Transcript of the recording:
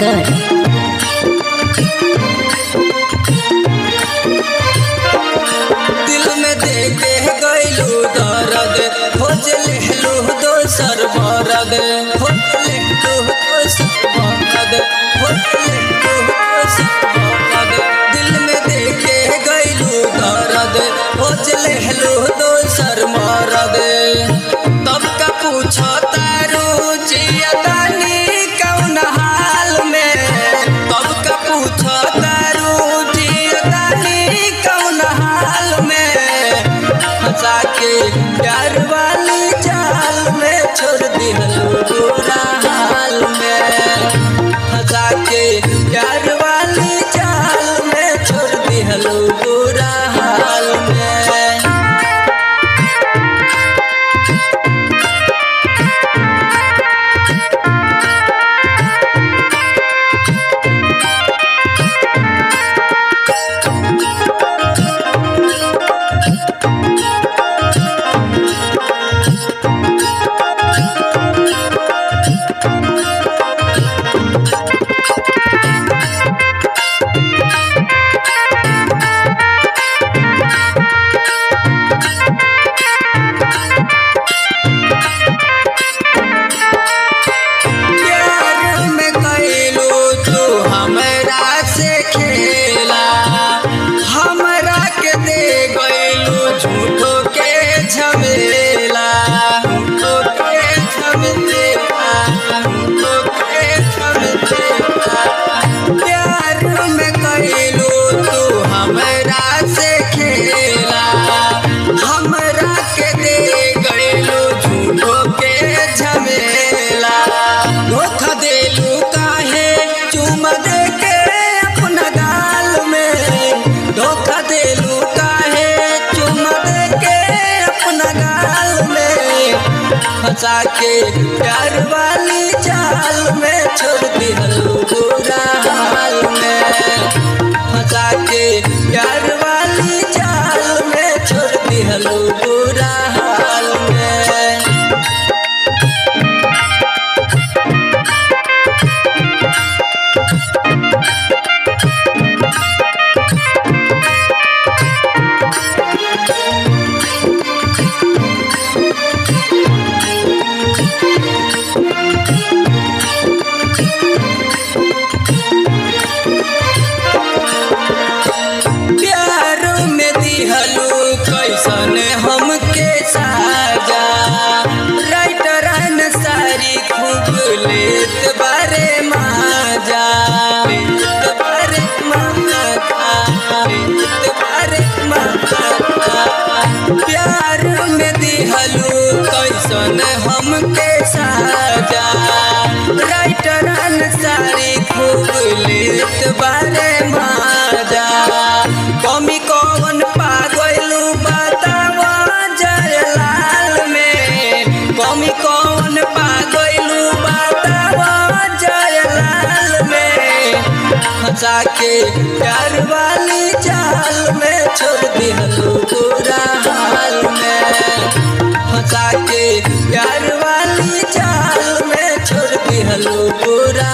शंकर। दिल में देखे गइलू दर्द खोज लेलू दोसर मरद खोज लेलू दोसर मरद खोज लेलू दोसर मरद। दिल में देखे गइलू दर्द खोज लेलू दोसर मरद। तब का पूछो तारू जिया तानी कौन हाल में। तब का पूछो तारू जिया तानी कौन हाल में। फंसा के प्यार वाली जाल में छोड़ दिहलू बुरा हाल में। फंसा के प्यार वाली जाल में छोड़ दिहलू बुरा हाल में। फंसा के प्यार वाली जाल में छोड़ दिहलू बुरा हाल में। फंसा के प्यार वाली जाल में छोड़ दिहलू बुरा हाल में। कैसन हमके साजा राइटर सारी खूब लेत बारे माजा लेत बारे माजा लेत बारे माजा। प्यार में दिहलू कैसन हमके साजा राइटर सारी खूब लेत बारे माजा। कमी कौन पागलू बतावा जयलाल में। कमी कौन पागलू बतावा जयलाल में। फंसा के प्यार वाली जाल में छोड़ दिहलू बुरा हाल में। फंसा के प्यार वाली जाल में छोड़ दिहलू बुरा